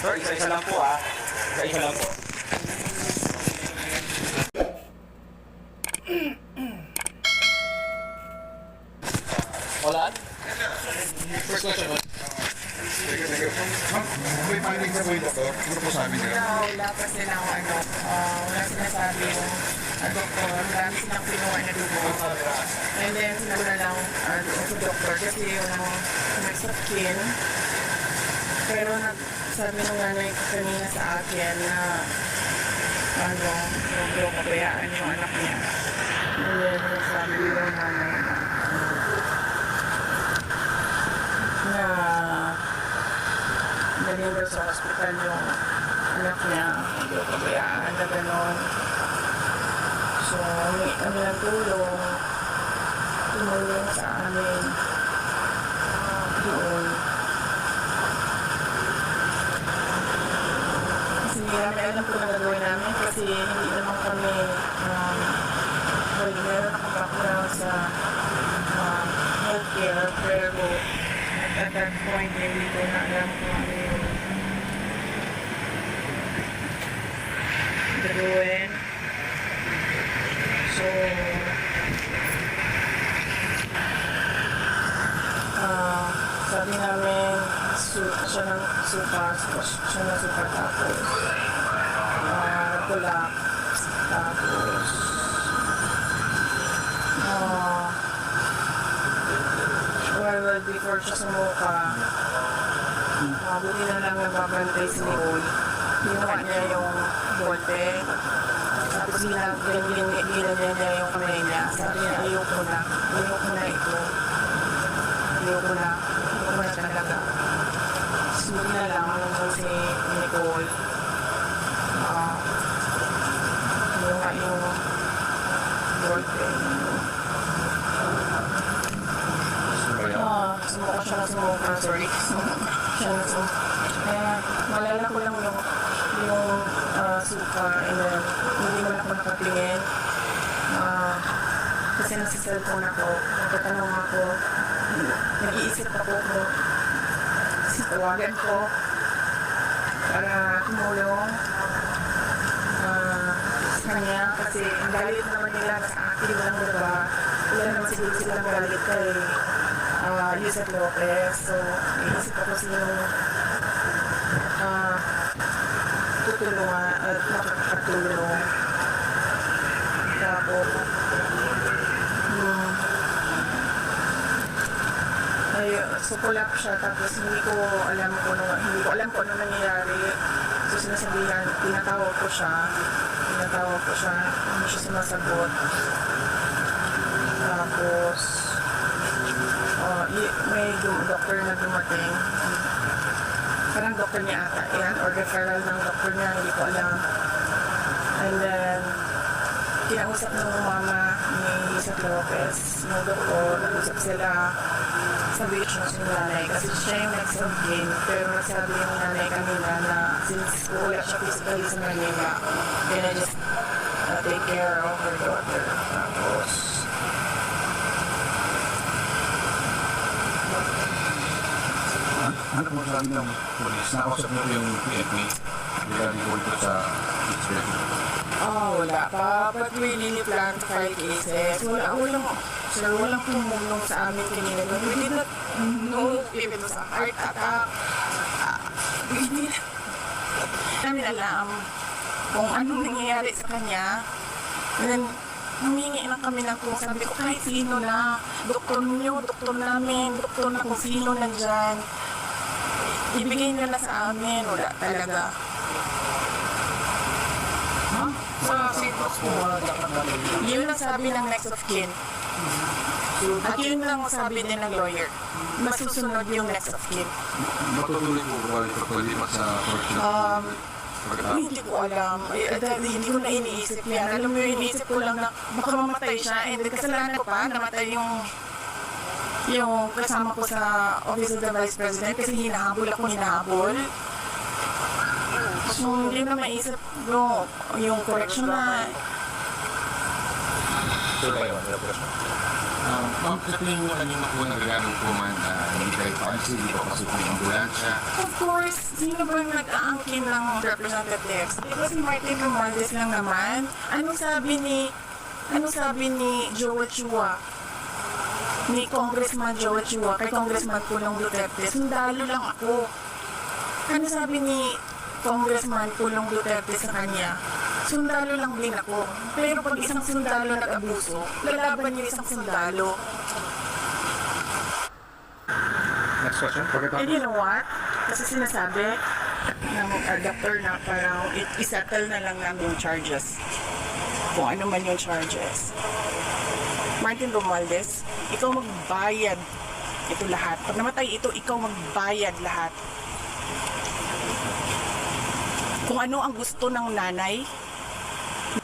Sir, isa-isa lang po ah. Isa-isa lang po. Wala? First question. Sige. Ma'am, may findings na po yung doktor? Ano po sabi niya? Wala pa silang wala sinasabi yung doktor. Marami silang pinuha na dugo. And then, sinabi na lang sa doktor kasi yung may sakin. Pero sabi ng nanay ko kanina sa akin na yung kabayaan yung anak niya. And then, sabi ng nanay na nalibre sa hospital yung anak niya, hindi ko kabayaan na gano'n. So, kami ng tumulong sa amin doon. Kasi hindi namin alam kung nagagawin namin kasi hindi naman kami meron akong background sa healthcare, pero at that point, hindi ko na alam kung ano yung gagawin. So, sabi namin, siya ng super tapos tulak, tapos well, before siya sumuka, buti na lang nagbabantay si Nicole. Ginawa niya yung bolte. Tapos ginagyan niya yung kamay niya. Sabi niya, ayoko na ito. Ayoko na talaga. Sumunod na lang nung si Nicole. Ginawa yung bolte. Sumuka, sorry. Malala ko lang yung suka and then hindi mo ako nakatingin. Kasi nasa cellphone ako, nagtatanong ako, nag-iisip ako kung sitawagan ko para tumulong sa kanya kasi ang galit naman nila sa akin, walang diba? Wala naman siguro silang galit kay Yusef Lopez. So, iisip ako silang tutulungan at makakatulong. Tapos, sukulap siya. Tapos, hindi ko alam kung ano nangyayari. So, sinasabihan, tinatawag ko siya. Hindi siya sumasagot. Tapos, may doctor na dumating. Parang doctor niya ata yan or referral ng doctor niya, hindi ko alam. And then, kinausap ng mama ni Yusef Lopez, ng doktor, nag-usap sila sa beach ng nanay kasi siya yung nag-subgain. Pero nagsabi yung nanay kanina na since wala siya physically sa Manila, then I just take care of her daughter. Tapos, ano po sabi ng polis? Nakausap mo yung PNP regarding po sa incident? wala pa. But we really plan to file cases. Walang tumulong sa amin kanina. We did not know if it was a heart attack. We did namin alam kung anong nangyayari sa kanya. And then, humingi lang kami ng kung sabi ko, kahit sino na, doktor niyo, doktor namin, doktor na kung sino nandyan. Ibigay nyo na sa amin, wala talaga. Sa seatbox po ba dapat natin? Yun ang sabi ng next of kin. At yun lang sabi din ng lawyer. Masusunod yung next of kin. Matutuloy po ba ito palipat sa correctional? Hindi ko alam. Hindi ko na iniisip yan. Alam mo yung iniisip ko lang na baka mamatay siya. And kasalanan ko pa, namatay yung kasama ko sa Office of the Vice President kasi hinahabol. So, hindi na maisip yung correction na Sure ba yun? Ma'am, sa tingin nyo kanina po nagagaling kumanda, hindi kayo paalisin, hindi pa pasok yung ambulansya. Of course, sino ba yung nag-aangkin ng representatives? Di ba si Martin Romualdez lang naman? Anong sabi ni Joe Chua? Ni Congressman Joe Chua, kay Congressman Pulong Duterte, sundalo lang ako. Ano sabi ni Congressman Pulong Duterte sa kanya? Sundalo lang din ako. Pero pag isang sundalo nag-abuso, lalaban niyo isang sundalo. Next question. And you know what? Kasi sinasabi ng doctor na parang isettle na lang namin yung charges. Kung ano man yung charges. Martin Romualdez, ikaw magbayad ito lahat. Pag namatay ito, ikaw magbayad lahat. Kung ano ang gusto ng nanay,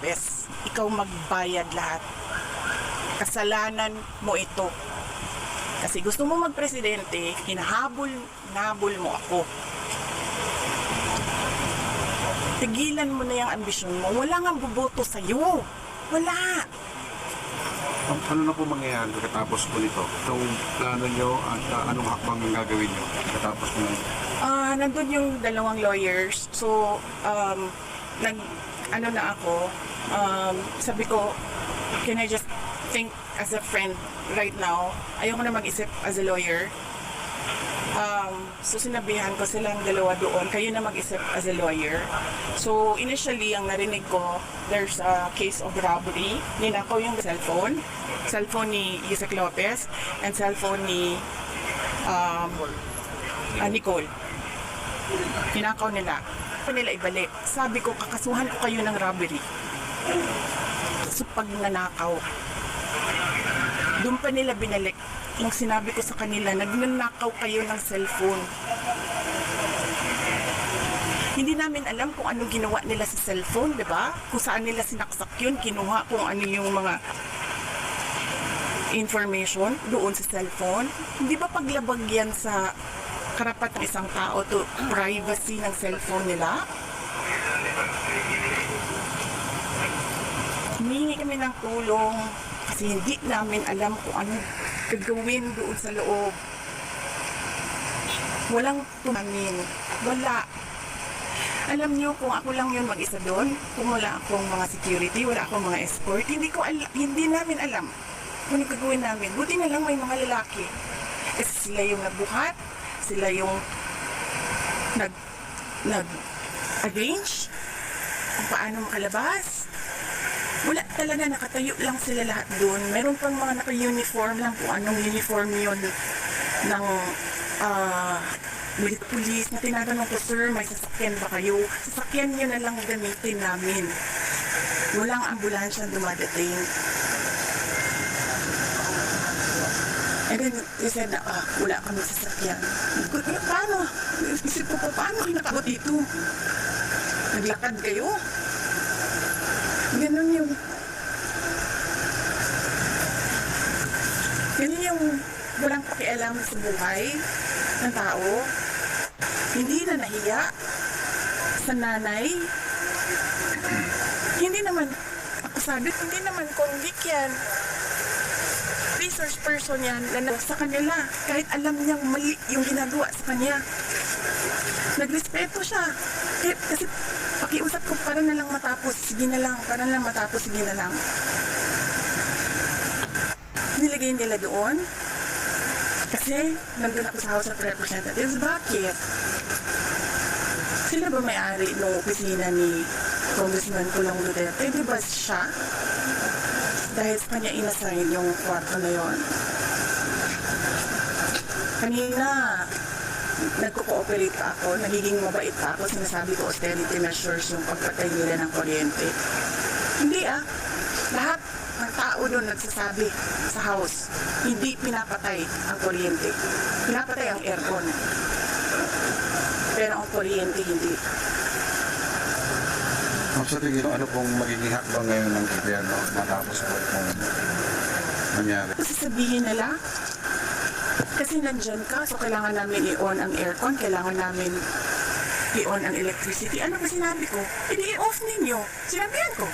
bes, ikaw magbayad lahat. Kasalanan mo ito. Kasi gusto mo magpresidente, hinahabol mo ako. Tigilan mo na yung ambisyon mo. Wala nga boboto sa'yo. Wala. Ano na po mangyayari katapos po nito? Itong plano nyo at anong hakbang ang gagawin nyo katapos po nito? Nandun yung dalawang lawyers. So, ano na ako, sabi ko, can I just think as a friend right now? Ayoko na mag-isip as a lawyer. So sinabihan ko silang dalawa doon, kayo na mag-isip as a lawyer. So initially, ang narinig ko, there's a case of robbery. Ninakaw yung cellphone ni Yusek Lopez, and cellphone ni Nicole. Ninakaw nila. Nila ibalik. Sabi ko, kakasuhan ko kayo ng robbery. So pag nanakaw, doon pa nila binalik. Nung sinabi ko sa kanila, nagnanakaw kayo ng cellphone. Hindi namin alam kung anong ginawa nila sa cellphone, di ba? Kung saan nila sinaksak yun, kinuha kung ano yung mga information doon sa cellphone. Hindi ba paglabag yan sa karapat ng isang tao to privacy ng cellphone nila? Humingi kami ng tulong kasi hindi namin alam kung ano gagawin doon sa loob. Walang tumamin. Wala. Alam niyo, kung ako lang yun mag-isa doon, kung wala akong mga security, wala akong mga escort, hindi namin alam kung ano gagawin namin. Buti na lang may mga lalaki. Kasi sila yung nagbuhat, sila yung nag-arrange kung paano makalabas. Wala talaga, nakatayo lang sila lahat doon. Meron pang mga naka-uniform lang kung anong uniform yun ng military police na tinatanong ko, sir, may sasakyan ba kayo? Sasakyan nyo na lang gamitin namin. Walang ambulansya dumadating. And then, they said na, wala kami sasakyan. Paano? Isip ko po, paano kayo nakabot dito? Naglakad kayo? Ganun yung walang pakialam sa buhay ng tao. Hindi na nahiya sa nanay. Hindi naman, ako sabi, hindi naman convict yan. Resource person yan, na sa kanila. Kahit alam niyang mali yung ginagawa sa kanya. Nagrespeto siya. Kasi pakiusap ko, para na lang matapos, sige na lang, para na lang matapos, sige na lang. Nilagay nila doon, kasi nandun ako sa House of Representatives. Bakit? Sila ba may-ari ng opisina ni Congressman Pulong Duterte? Di ba siya? Dahil sa kanya inassign yung kwarto na yon. Kanina, nagko-cooperate pa ako, nagiging mabait pa ako, sinasabi ko austerity measures yung pagpatay nila ng kuryente. Hindi lahat ng tao doon nagsasabi sa house, hindi pinapatay ang kuryente. Pinapatay ang aircon. Pero ang kuryente hindi. Sa tingin ano pong magiging hakbang ngayon ng gobyerno matapos po itong nangyari? Kasi sabihin nila, kasi nandyan ka, so kailangan namin i-on ang aircon, kailangan namin i-on ang electricity. Ano ba sinabi ko? I-off ninyo. Sinabihan ko.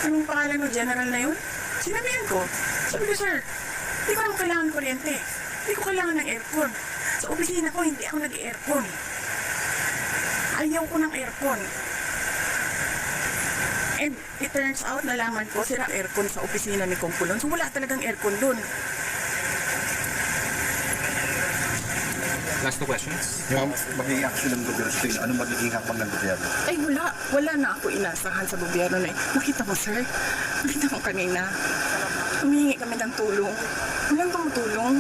Anong pangalan mo, general na yun? Sinabihan ko. Sabi ko, sir, hindi ko naman kailangan ng kuryente. Hindi ko kailangan ng aircon. Sa opisina ko, hindi ako nag-aircon. Ayaw ko ng aircon. And it turns out, nalaman ko, sira aircon sa opisina ni Kongkulon. So wala talagang aircon dun. Last two questions. Ma'am, magiging action ng gobyerno sa tingin, ano magiging hakbang ng gobyerno? Ay, wala na ako inasahan sa gobyerno na eh. Nakita mo, sir? Nakita mo kanina. Humihingi kami ng tulong. Walang tumutulong.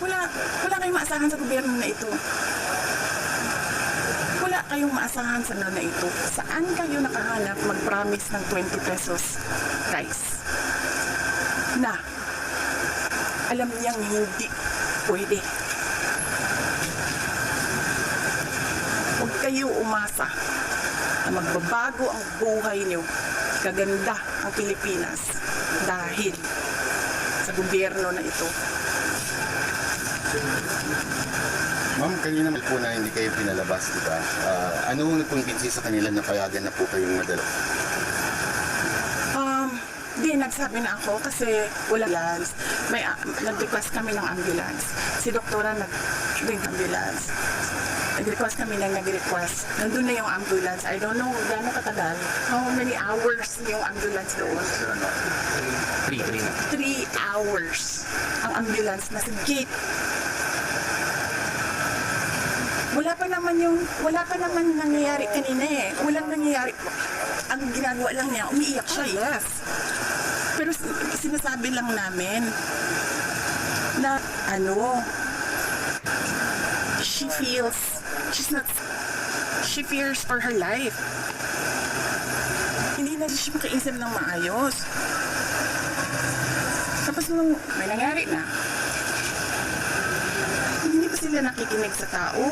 Wala kayong maasahan sa gobyerno na ito. Wala kayong maasahan sa na ito. Saan kayo nakahanap mag-promise ng 20 pesos rice? Na, alam niyang hindi pwede. Huwag kayo umasa na magbabago ang buhay niyo. Kaganda ang Pilipinas dahil sa gobyerno na ito. Ma'am, kanina may po na hindi kayo pinalabas, di ba? Ano nagkumbinsi sa kanila na payagan na po kayong madala? Di, nagsabi na ako kasi wala ambulance. Nag-request kami ng ambulance. Si doktora nag-bring ambulance. Nag-request kami ng nag-request. Nandun na yung ambulance. I don't know gano'ng katagal. How many hours yung ambulance doon? 3 hours. Ang ambulance nasa gate. Wala pa naman nangyayari kanina eh. Walang nangyayari. Ang ginagawa lang niya, umiiyak siya, yes. Pero sinasabi lang namin na she fears for her life. Hindi na siya makaisip ng maayos. Tapos nung may nangyari na, hindi pa sila nakikinig sa tao.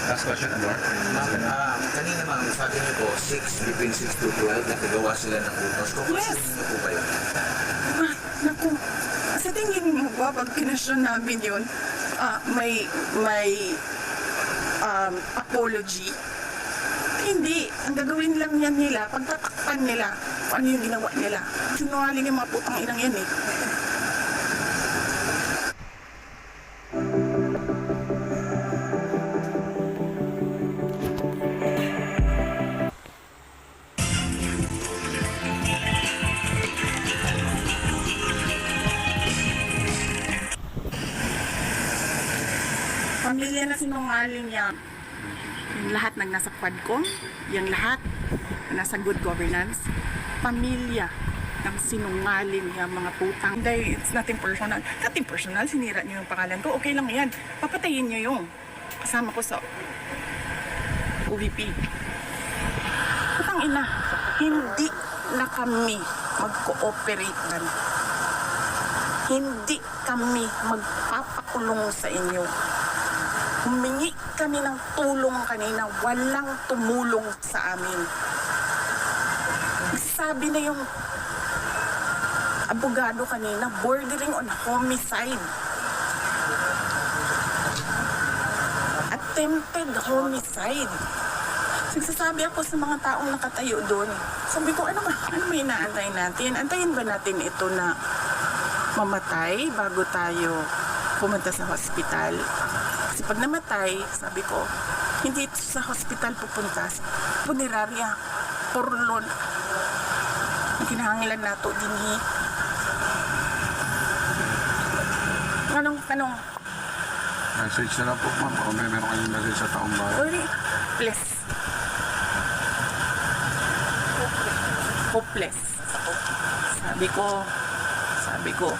Last question, Anwar. Kanina ma'am, sabi niyo po, between 6 to 12, nakagawa sila ng utos. Yes. Kumasin niyo po ba yun? Naku, sa tingin mo ba, pag kinasyon namin yun, may apology? Hindi. Ang gagawin lang yan nila, pagtatakpan nila, kung ano yung ginawa nila. Sinungaling yung mga putang inang yan eh. Pamilya na sinungaling yan. Yung lahat ng nasa Quadcom, yung lahat na nasa good governance, pamilya ng sinungaling yung mga putang. Hindi, it's nothing personal. Nothing personal, sinira niyo yung pangalan ko. Okay lang yan. Papatayin niyo yung kasama ko sa OVP. Putang ina, hindi na kami mag-cooperate na. Hindi kami magpapakulong sa inyo. Humingi kami ng tulong kanina, walang tumulong sa amin. Sabi na yung abogado kanina, bordering on homicide. Attempted homicide. Nagsasabi ako sa mga taong nakatayo doon. Sabi ko, ano ba inaantay natin? Antayin ba natin ito na mamatay bago tayo pumunta sa hospital? Kasi pag namatay, sabi ko, hindi ito sa hospital pupunta. Punerarya, porlon. Ang kinahangilan nato din Tanong. Message na lang po, ma'am. O meron kayong message sa taong bayan. Hopeless. Sabi ko,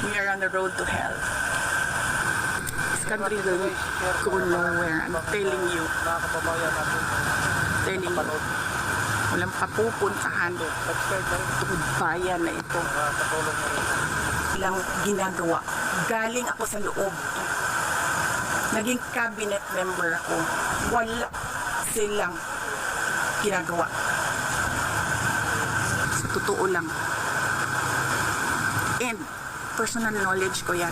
we are on the road to hell. This country will go nowhere. I'm telling you. Walang papupuntahan itong bayan na ito. Ilang ginagawa. Galing ako sa loob. Naging cabinet member ako. Wala silang ginagawa. Sa totoo lang. And personal knowledge ko yan.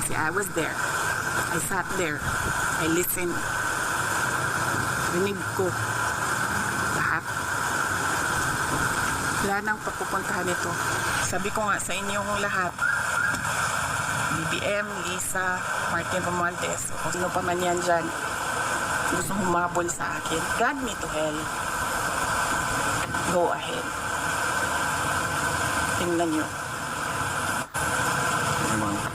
Kasi I was there. I sat there. I listened. Rinig ko wala nang papupuntahan ito. Sabi ko nga sa inyong lahat, BBM, Lisa, Martin Romualdez, o sino pa man yan dyan, gusto humabol sa akin, drag me to hell. Go ahead. Tingnan nyo. Ma'am,